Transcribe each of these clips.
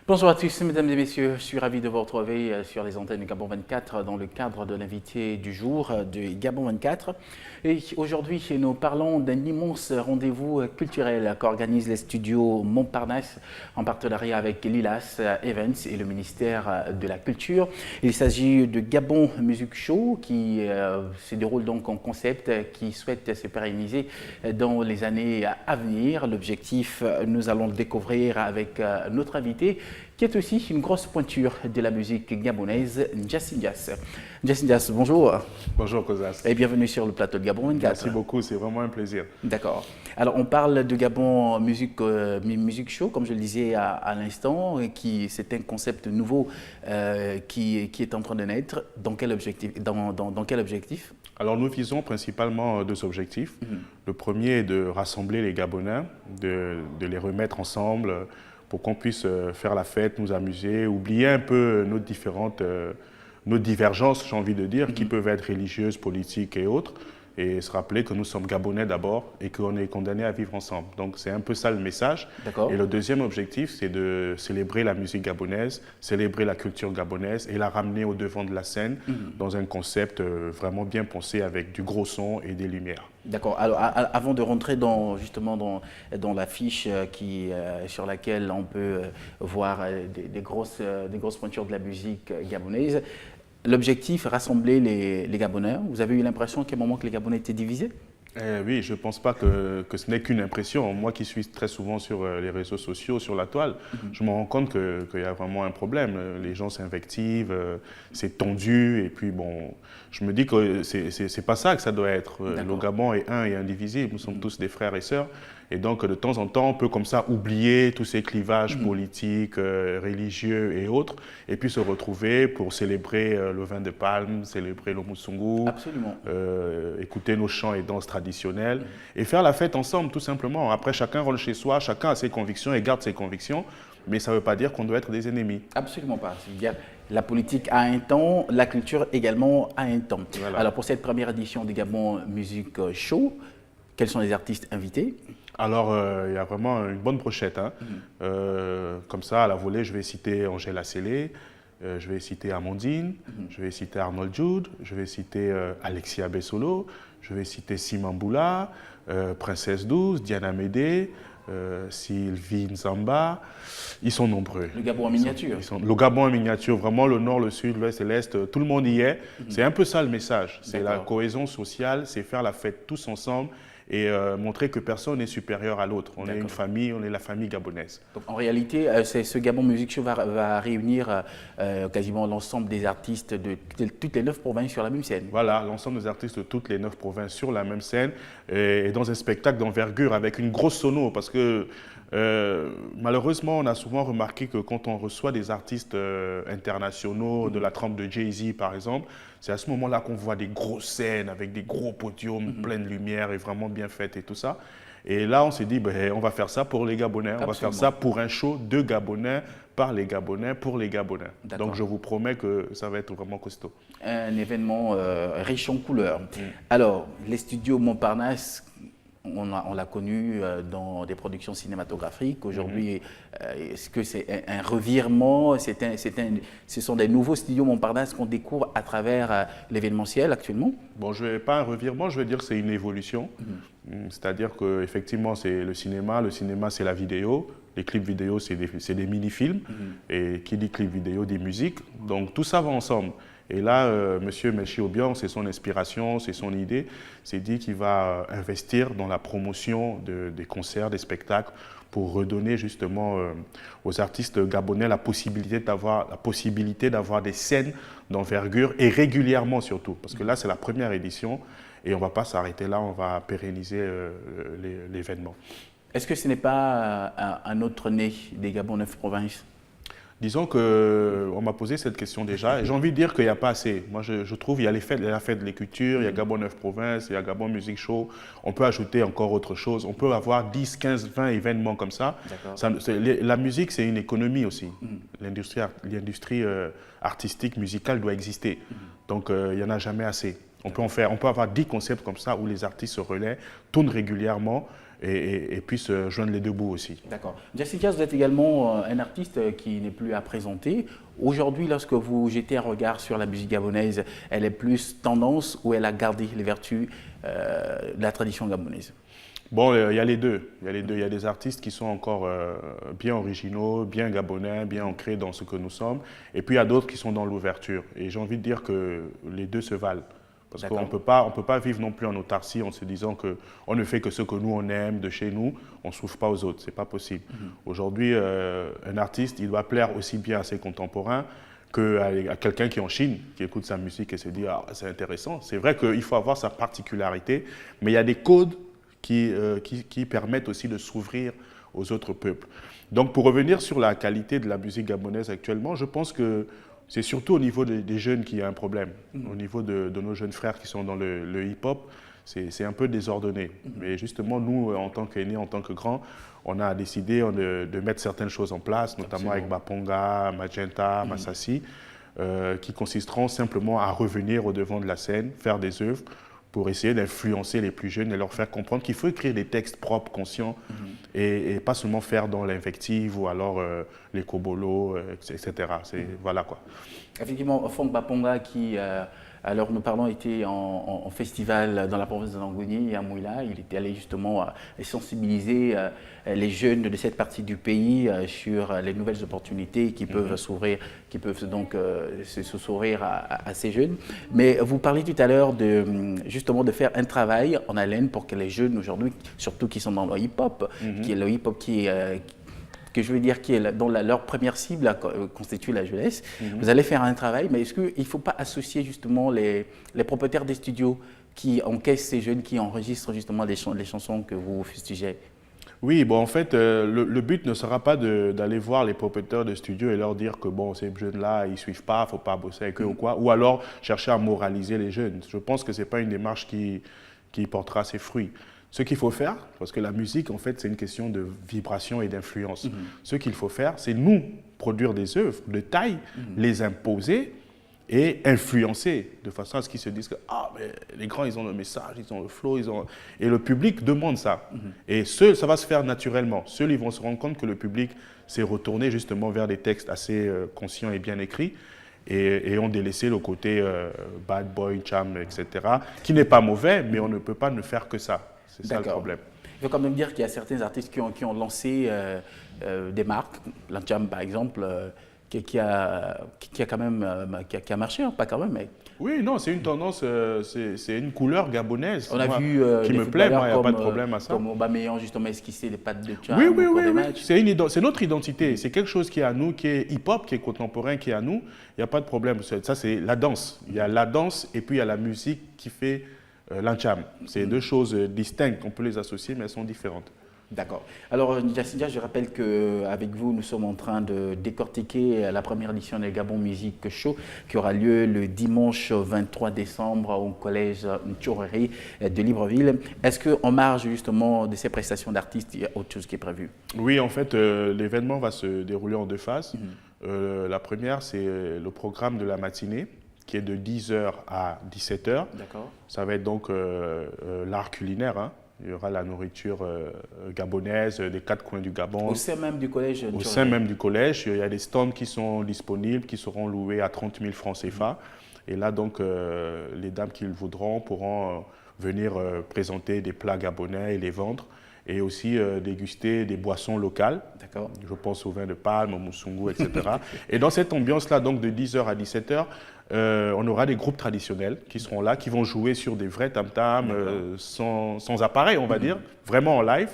Bonjour à tous, mesdames et messieurs. Je suis ravi de vous retrouver sur les antennes de Gabon 24 dans le cadre de l'invité du jour de Gabon 24. Et aujourd'hui, nous parlons d'un immense rendez-vous culturel qu'organisent les studios Montparnasse en partenariat avec Lilas Events et le ministère de la Culture. Il s'agit de Gabon Music Show qui se déroule donc en concept qui souhaite se pérenniser dans les années à venir. L'objectif, nous allons le découvrir avec notre invité, qui est aussi une grosse pointure de la musique gabonaise, Ndiass Ndiass. Ndiass Ndiass, bonjour. Bonjour Kozas. Et bienvenue sur le plateau de Gabon 24. Merci beaucoup, c'est vraiment un plaisir. D'accord. Alors on parle de Gabon Music Show, comme je le disais à l'instant, c'est un concept nouveau qui est en train de naître. Dans quel objectif, Alors nous visons principalement deux objectifs. Le premier est de rassembler les Gabonais, de les remettre ensemble, pour qu'on puisse faire la fête, nous amuser, oublier un peu nos divergences, j'ai envie de dire, qui peuvent être religieuses, politiques et autres, et se rappeler que nous sommes Gabonais d'abord et qu'on est condamnés à vivre ensemble. Donc c'est un peu ça le message. Et le deuxième objectif, c'est de célébrer la musique gabonaise, célébrer la culture gabonaise et la ramener au devant de la scène dans un concept vraiment bien pensé avec du gros son et des lumières. D'accord. Alors, avant de rentrer justement dans l'affiche sur laquelle on peut voir des grosses pointures de la musique gabonaise, l'objectif, rassembler les Gabonais. Vous avez eu l'impression qu'à un moment que les Gabonais étaient divisés? Oui, je ne pense pas que ce n'est qu'une impression. Moi qui suis très souvent sur les réseaux sociaux, sur la toile, je me rends compte qu'il y a vraiment un problème. Les gens s'invectivent, c'est tendu, et puis bon, je me dis que c'est pas ça que ça doit être. Le Gabon est un et indivisible, nous sommes tous des frères et sœurs. Et donc, de temps en temps, on peut comme ça oublier tous ces clivages politiques, religieux et autres, et puis se retrouver pour célébrer le vin de palme, célébrer le moussoungou, écouter nos chants et danses traditionnelles, et faire la fête ensemble, tout simplement. Après, chacun rentre chez soi, chacun a ses convictions et garde ses convictions, mais ça ne veut pas dire qu'on doit être des ennemis. Absolument pas. La politique a un temps, la culture également a un temps. Voilà. Alors, pour cette première édition du Gabon Music Show, quels sont les artistes invités? Alors, il y a vraiment une bonne brochette. Comme ça, à la volée, je vais citer Angèle Assélé, je vais citer Amandine, je vais citer Arnold Jude, je vais citer Alexia Bessolo, je vais citer Simamboula, Princesse Douce, Diana Médé, Sylvie Nzamba. Ils sont nombreux. Le Gabon en miniature. Le Gabon en miniature, vraiment le nord, le sud, l'ouest et l'est, tout le monde y est. C'est un peu ça le message. C'est la cohésion sociale, c'est faire la fête tous ensemble et montrer que personne n'est supérieur à l'autre. On est une famille, on est la famille gabonaise. Donc, en réalité, ce Gabon Music Show va réunir quasiment l'ensemble des artistes de toutes les 9 provinces sur la même scène. Voilà, l'ensemble des artistes de toutes les 9 provinces sur la même scène et dans un spectacle d'envergure avec une grosse sono parce que malheureusement, on a souvent remarqué que quand on reçoit des artistes internationaux de la trempe de Jay-Z par exemple, c'est à ce moment-là qu'on voit des grosses scènes avec des gros podiums pleins de lumière et vraiment bien faites et tout ça. Et là, on s'est dit, on va faire ça pour les Gabonais, on va faire ça pour un show de Gabonais, par les Gabonais, pour les Gabonais. Donc je vous promets que ça va être vraiment costaud. Un événement riche en couleurs. Alors, les studios Montparnasse, on l'a connu dans des productions cinématographiques. Aujourd'hui, est-ce que c'est un revirement? Ce sont des nouveaux studios Montparnasse qu'on découvre à travers l'événementiel actuellement? Bon, je vais pas un revirement, je vais dire que c'est une évolution. C'est-à-dire qu'effectivement, c'est le cinéma c'est la vidéo. Les clips vidéo, c'est des mini-films. Et qui dit clip vidéo, dit musique. Donc tout ça va ensemble. Et là, M. Melchi Obiang, c'est son inspiration, c'est son idée, s'est dit qu'il va investir dans la promotion des concerts, des spectacles, pour redonner justement aux artistes gabonais la possibilité d'avoir des scènes d'envergure et régulièrement surtout. Parce que là, c'est la première édition et on ne va pas s'arrêter là, on va pérenniser l'événement. Est-ce que ce n'est pas un autre né des Gabon 9 provinces? Disons qu'on m'a posé cette question déjà, et j'ai envie de dire qu'il n'y a pas assez. Moi, je trouve qu'il y a la fête de la culture, il y a Gabon 9 provinces, il y a Gabon Music Show. On peut ajouter encore autre chose. On peut avoir 10, 15, 20 événements comme ça. La musique, c'est une économie aussi. L'industrie artistique, musicale doit exister. Donc, il n'y en a jamais assez. On peut avoir 10 concepts comme ça où les artistes se relaient, tournent régulièrement et puissent joindre les deux bouts aussi. D'accord. Jessica, vous êtes également un artiste qui n'est plus à présenter. Aujourd'hui, lorsque vous jetez un regard sur la musique gabonaise, elle est plus tendance ou elle a gardé les vertus de la tradition gabonaise? Bon, il y a les deux. Il y a les deux. Il y a des artistes qui sont encore bien originaux, bien gabonais, bien ancrés dans ce que nous sommes. Et puis il y a d'autres qui sont dans l'ouverture. Et j'ai envie de dire que les deux se valent. Parce qu'on ne peut pas vivre non plus en autarcie en se disant qu'on ne fait que ce que nous on aime de chez nous, on ne s'ouvre pas aux autres. Ce n'est pas possible. Aujourd'hui, un artiste, il doit plaire aussi bien à ses contemporains qu'à quelqu'un qui est en Chine, qui écoute sa musique et se dit « Ah, c'est intéressant ». C'est vrai qu'il faut avoir sa particularité, mais il y a des codes qui permettent aussi de s'ouvrir aux autres peuples. Donc pour revenir sur la qualité de la musique gabonaise actuellement, je pense que c'est surtout au niveau des jeunes qu'il y a un problème. Au niveau de nos jeunes frères qui sont dans le hip-hop, c'est un peu désordonné. Mais justement, nous, en tant qu'aînés, en tant que grands, on a décidé de mettre certaines choses en place, notamment avec Baponga, Magenta, Massassi, qui consisteront simplement à revenir au devant de la scène, faire des œuvres, pour essayer d'influencer les plus jeunes et leur faire comprendre qu'il faut écrire des textes propres, conscients, et pas seulement faire dans l'invective ou alors les kobolos, etc. Voilà quoi. Effectivement, Fong Baponga qui, alors nous parlons, était en festival dans la province de Langouni, à Mouila. Il était allé justement sensibiliser les jeunes de cette partie du pays sur les nouvelles opportunités qui peuvent s'ouvrir, qui peuvent donc s'ouvrir à ces jeunes. Mais vous parliez tout à l'heure justement de faire un travail en haleine pour que les jeunes aujourd'hui, surtout qui sont dans le hip-hop, qui est le hip-hop que je veux dire, dont leur première cible constitue la jeunesse. Vous allez faire un travail, mais est-ce qu'il ne faut pas associer justement les propriétaires des studios qui encaissent ces jeunes, qui enregistrent justement les chansons que vous fustigez? Oui, bon, en fait, le but ne sera pas d'aller voir les propriétaires de studios et leur dire que bon, ces jeunes-là, ils ne suivent pas, il ne faut pas bosser avec eux ou quoi, ou alors chercher à moraliser les jeunes. Je pense que ce n'est pas une démarche qui portera ses fruits. Ce qu'il faut faire, parce que la musique, en fait, c'est une question de vibration et d'influence. Ce qu'il faut faire, c'est nous produire des œuvres de taille, les imposer et influencer de façon à ce qu'ils se disent que ah, mais les grands, ils ont le message, ils ont le flow, et le public demande ça. Et ça va se faire naturellement. Seuls, ils vont se rendre compte que le public s'est retourné justement vers des textes assez conscients et bien écrits. Et ont délaissé le côté bad boy, charm, etc., qui n'est pas mauvais, mais on ne peut pas ne faire que ça. C'est ça le problème. Il faut quand même dire qu'il y a certains artistes qui ont lancé des marques, l'Ancham par exemple, qui a quand même qui a marché, hein, pas quand même, mais... Oui, non, c'est une tendance, c'est une couleur gabonaise. On a vu qui me plaît, moi, il n'y a pas de problème à ça. Comme Aubameyang, justement, esquisser les pattes de Tcham. Oui. C'est notre identité. C'est quelque chose qui est à nous, qui est hip-hop, qui est contemporain, qui est à nous. Il n'y a pas de problème. Ça, c'est la danse. Il y a la danse et puis il y a la musique qui fait l'Ancham. C'est deux choses distinctes. On peut les associer, mais elles sont différentes. D'accord. Alors, Jacinda, je rappelle qu'avec vous, nous sommes en train de décortiquer la première édition des Gabon Music Show qui aura lieu le dimanche 23 décembre au collège Ntchoreri de Libreville. Est-ce qu'en marge justement de ces prestations d'artistes, il y a autre chose qui est prévu? Oui, en fait, l'événement va se dérouler en deux phases. La première, c'est le programme de la matinée, qui est de 10h à 17h. D'accord. Ça va être donc l'art culinaire, hein. Il y aura la nourriture gabonaise des quatre coins du Gabon. Au sein même du collège? Au sein même du collège, il y a des stands qui sont disponibles, qui seront loués à 30 000 francs CFA. Et là, donc, les dames qui le voudront pourront venir présenter des plats gabonais et les vendre. Et aussi déguster des boissons locales. D'accord. Je pense au vin de palme, au moussoungou, etc. Et dans cette ambiance-là, donc de 10h à 17h, on aura des groupes traditionnels qui seront là, qui vont jouer sur des vrais tam-tams, sans appareil, on va dire, vraiment en live.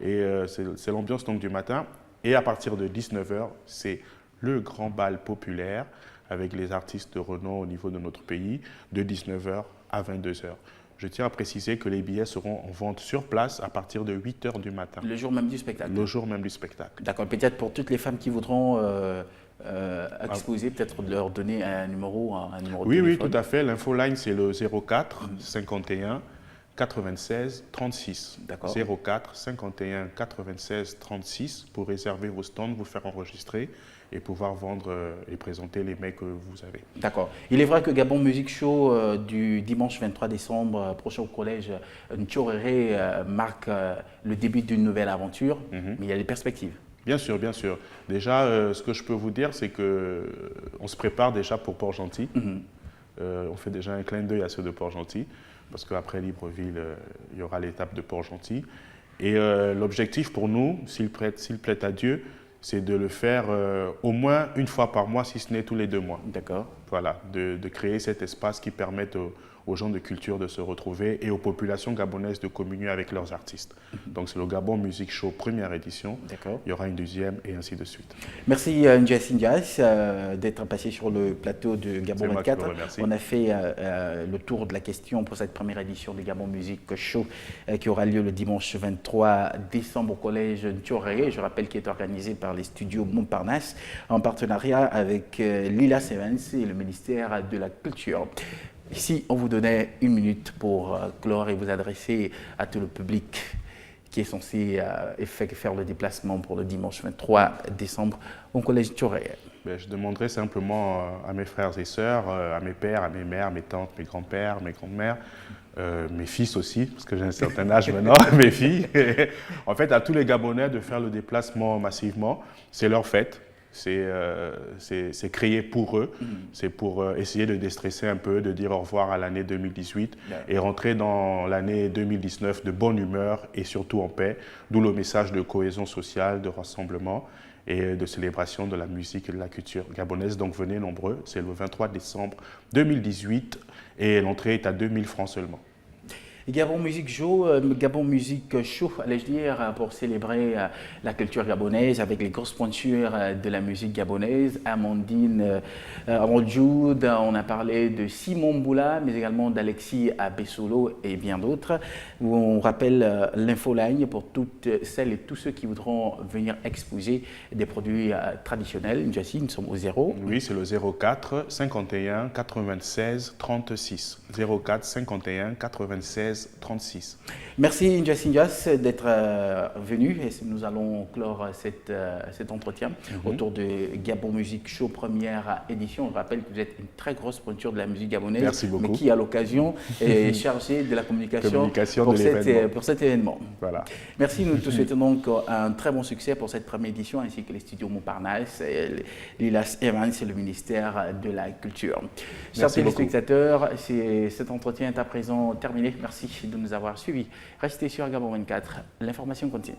Et c'est l'ambiance donc du matin. Et à partir de 19h, c'est le grand bal populaire avec les artistes de renom au niveau de notre pays, de 19h à 22h. Je tiens à préciser que les billets seront en vente sur place à partir de 8h du matin. Le jour même du spectacle? Le jour même du spectacle. D'accord. Peut-être pour toutes les femmes qui voudront exposer, peut-être de leur donner un numéro de téléphone. Oui, tout à fait. L'infoline, c'est le 04 51 96 36. D'accord. 04 51 96 36 pour réserver vos stands, vous faire enregistrer et pouvoir vendre et présenter les mets que vous avez. D'accord. Il est vrai que Gabon Music Show du dimanche 23 décembre prochain au collège Ntchoréré marque le début d'une nouvelle aventure, mais il y a des perspectives. Bien sûr, bien sûr. Déjà, ce que je peux vous dire, c'est qu'on se prépare déjà pour Port-Gentil. On fait déjà un clin d'œil à ceux de Port-Gentil, parce qu'après Libreville, il y aura l'étape de Port-Gentil. Et l'objectif pour nous, s'il plaît à Dieu, c'est de le faire au moins une fois par mois, si ce n'est tous les 2 mois. D'accord. Voilà, de créer cet espace qui permette aux gens de culture de se retrouver et aux populations gabonaises de communier avec leurs artistes. Donc c'est le Gabon Music Show première édition. D'accord. Il y aura une deuxième et ainsi de suite. Merci Ndiaye Ndiaye d'être passé sur le plateau de Gabon 24. On a fait le tour de la question pour cette première édition du Gabon Music Show qui aura lieu le dimanche 23 décembre au collège Ntchoréré. Je rappelle qu'il est organisé par les studios Montparnasse en partenariat avec Lila Evans et le ministère de la Culture. Ici, on vous donnait 1 minute pour clore et vous adresser à tout le public qui est censé faire le déplacement pour le dimanche 23 décembre au collège Ntchoréré. Je demanderai simplement à mes frères et sœurs, à mes pères, à mes mères, mes tantes, mes grands-pères, mes grandes-mères, mes fils aussi, parce que j'ai un certain âge maintenant, mes filles. En fait, à tous les Gabonais de faire le déplacement massivement. C'est leur fête. C'est créé pour eux, c'est pour essayer de déstresser un peu, de dire au revoir à l'année 2018 et rentrer dans l'année 2019 de bonne humeur et surtout en paix, d'où le message de cohésion sociale, de rassemblement et de célébration de la musique et de la culture gabonaise. Donc venez nombreux, c'est le 23 décembre 2018 et l'entrée est à 2000 francs seulement. Gabon Music Show, allais-je dire, pour célébrer la culture gabonaise avec les grosses pointures de la musique gabonaise. Amandine Jude, on a parlé de Simon Boula, mais également d'Alexis Abessolo et bien d'autres. On rappelle l'infoline pour toutes celles et tous ceux qui voudront venir exposer des produits traditionnels. Ndiaye, nous sommes au 0. Oui, c'est le 04 51 96 36. 04 51 96 36. Merci Ndiaye d'être venu et nous allons clore cet entretien autour de Gabon Music Show première édition. Je rappelle que vous êtes une très grosse pointure de la musique gabonaise. Merci beaucoup. Mais qui à l'occasion est chargée de la communication pour cet événement. Voilà. Merci, nous te souhaitons donc un très bon succès pour cette première édition ainsi que les studios Montparnasse, Lila Evans et le ministère de la Culture. Chers téléspectateurs, cet entretien est à présent terminé. Merci de nous avoir suivis. Restez sur Gabon 24, l'information continue.